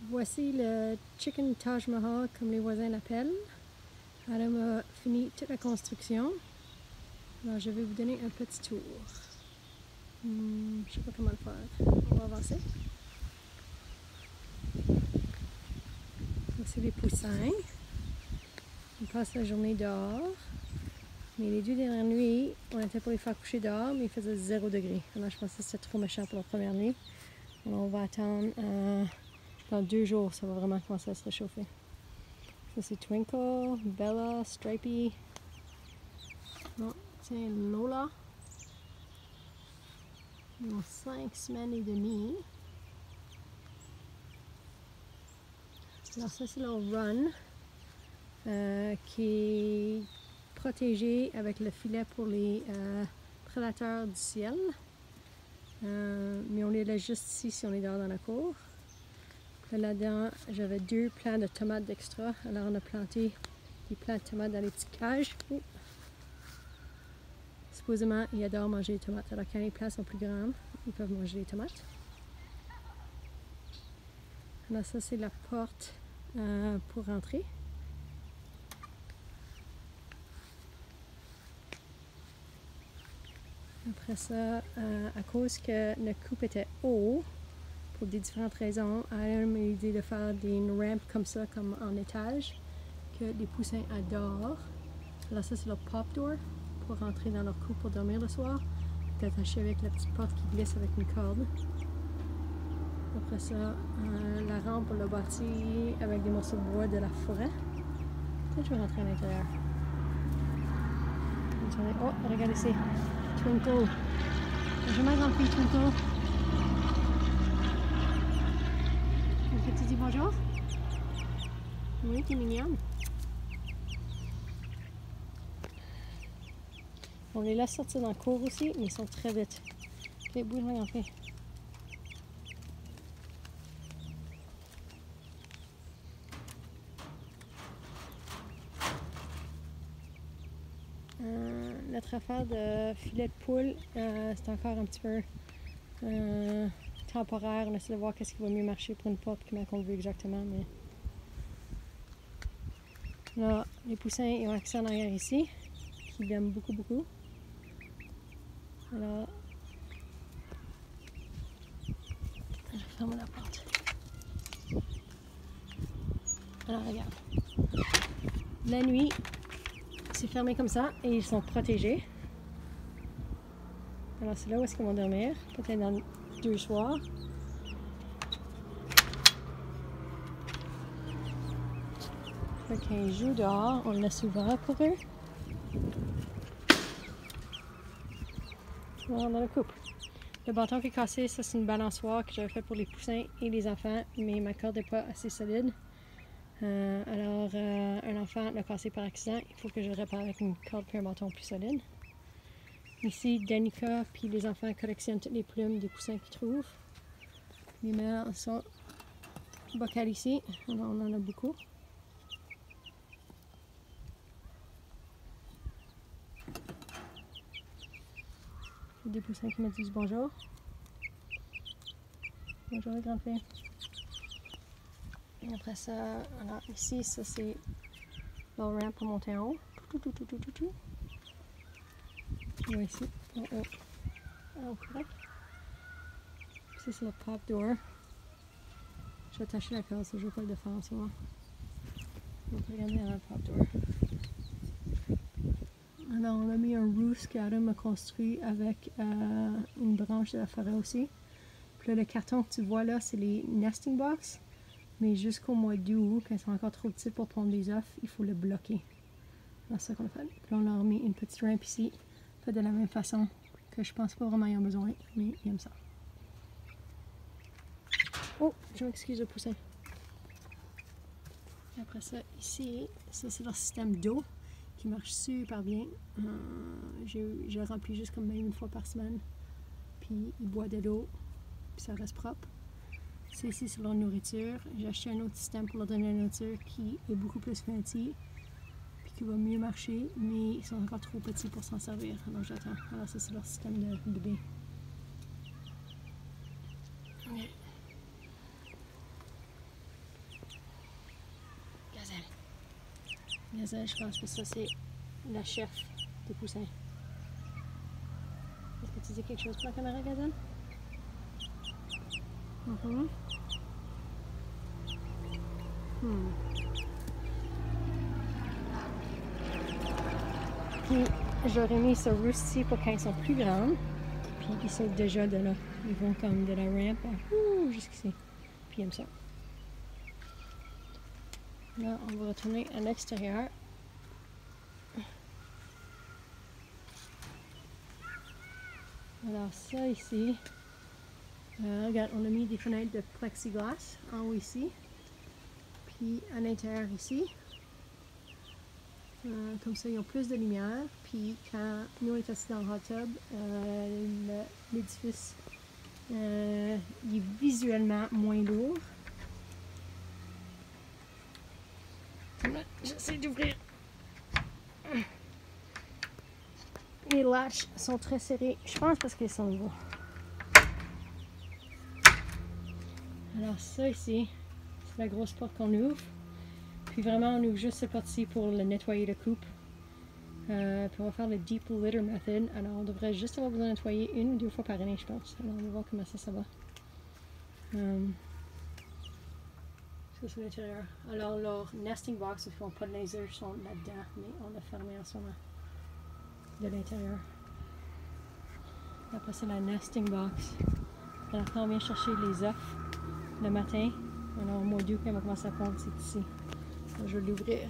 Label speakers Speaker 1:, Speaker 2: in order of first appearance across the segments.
Speaker 1: Voici le Chicken Taj Mahal, comme les voisins l'appellent. Adam a fini toute la construction. Alors, je vais vous donner un petit tour. Je ne sais pas comment le faire. On va avancer. Voici les poussins. On passe la journée dehors. Mais les 2 dernières nuits, on était pour les faire coucher dehors, mais il faisait 0 degré. Alors, je pensais que c'était trop méchant pour la première nuit. Alors, on va attendre dans 2 jours, ça va vraiment commencer à se réchauffer. Ça, c'est Twinkle, Bella, Stripey. Non, c'est Lola. Ils ont 5 semaines et demie. Alors, ça, c'est leur run qui est protégé avec le filet pour les prédateurs du ciel. Mais on les laisse juste ici si on est dehors dans la cour. Là-dedans, j'avais 2 plants de tomates d'extra. Alors, on a planté des plants de tomates dans les petites cages. Supposément, ils adorent manger les tomates. Alors, quand les plants sont plus grands, ils peuvent manger les tomates. Alors, ça, c'est la porte pour rentrer. Après ça, à cause que notre coupe était haut, pour des différentes raisons, Adam m'a l'idée de faire des rampes comme ça, comme en étage, que les poussins adorent. Alors ça, c'est leur pop door pour rentrer dans leur coupe pour dormir le soir. C'est attaché avec la petite porte qui glisse avec une corde. Après ça, la rampe, on l'a bâtie avec des morceaux de bois de la forêt. Peut-être que je vais rentrer à l'intérieur. Oh, regardez ici. Twinkle. Bonjour ma grande fille Twinkle. Est-ce que tu dis bonjour? Oui, t'es mignonne. On les laisse sortir dans le cours aussi, mais ils sont très vite. Ok, bouge ma grande fille. Notre affaire de filet de poule, c'est encore un petit peu temporaire. On essaie de voir qu'est-ce qui va mieux marcher pour une porte, comment on veut exactement. Mais... Là, les poussins ils ont accès en arrière ici, qu'ils aiment beaucoup, beaucoup. Alors, je ferme la porte. Alors, regarde. La nuit, c'est fermé comme ça et ils sont protégés. Alors c'est là où est-ce qu'ils vont dormir, peut-être dans 2 soirs. Quand ils jouent dehors, on le laisse ouvert pour eux. Voilà, on a la coupe. Le bâton qui est cassé, ça c'est une balançoire que j'avais fait pour les poussins et les enfants, mais ma corde n'est pas assez solide. Alors, un enfant l'a cassé par accident, il faut que je le répare avec une corde et un bâton plus solide. Ici, Danica puis les enfants collectionnent toutes les plumes des poussins qu'ils trouvent. Les mères sont bocales ici, alors on en a beaucoup. Des poussins qui me disent bonjour. Bonjour les grandes filles. Et après ça, alors ici, ça c'est leur ramp pour monter en haut. Et ici, en haut. En haut, correct. Ça c'est le pop door. Je vais attacher la corde, ça je ne veux pas le défendre en ce moment. Donc regardez dans le pop door. Alors on a mis un roof qu'Adam a construit avec une branche de la forêt aussi. Puis là, le carton que tu vois là, c'est les nesting box. Mais jusqu'au mois d'août, quand ils sont encore trop petits pour prendre des œufs, il faut le bloquer. C'est ça qu'on a fait. Puis là, on leur a mis une petite rampe ici, fait de la même façon que je pense pas vraiment ils en ont besoin, mais ils aiment ça. Oh, je m'excuse le poussin. Après ça, ici, ça c'est leur système d'eau qui marche super bien. Je le remplis juste comme une fois par semaine. Puis ils boivent de l'eau, puis ça reste propre. C'est ici sur leur nourriture. J'ai acheté un autre système pour leur donner la nourriture qui est beaucoup plus fancy, puis qui va mieux marcher, mais ils sont encore trop petits pour s'en servir. Alors j'attends. Alors ça c'est leur système de bébé. Gazelle, je pense que ça c'est la chef des poussins. Est-ce que tu dis quelque chose pour la caméra, Gazelle? Puis j'aurais mis ce roost-ci pour quand ils sont plus grands. Puis ils sautent déjà de là. Ils vont comme de la rampe jusqu'ici. Puis ils aiment ça. Là, on va retourner à l'extérieur. Alors ça ici, regarde, on a mis des fenêtres de plexiglas en haut ici. Puis à l'intérieur ici. Comme ça, ils ont plus de lumière. Puis quand nous on est assis dans le hot tub, l'édifice il est visuellement moins lourd. J'essaie d'ouvrir. Les latches sont très serrés. Je pense parce qu'ils sont nouveaux. Alors ça ici, c'est la grosse porte qu'on ouvre. Puis vraiment, on ouvre juste cette porte-ci pour le nettoyer le coupe. Puis on va faire le Deep Litter Method. Alors on devrait juste avoir besoin de nettoyer 1 ou 2 fois par année, je pense. Alors on va voir comment ça va. Ça c'est l'intérieur. Alors leur nesting box, ils font pas de laser, sont là-dedans, mais on a fermé en ce moment. De l'intérieur. Après c'est la nesting box. Alors quand on vient chercher les œufs le matin, alors au mois d'août, quand on va commencer à pondre, c'est ici. Alors, je vais l'ouvrir.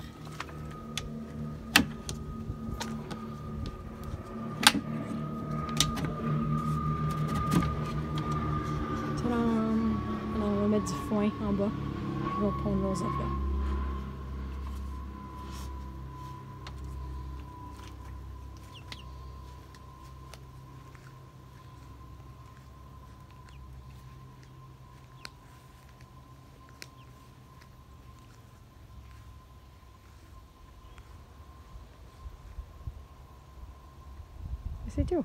Speaker 1: Alors on va mettre du foin en bas. On va pondre nos œufs là. C'est tout.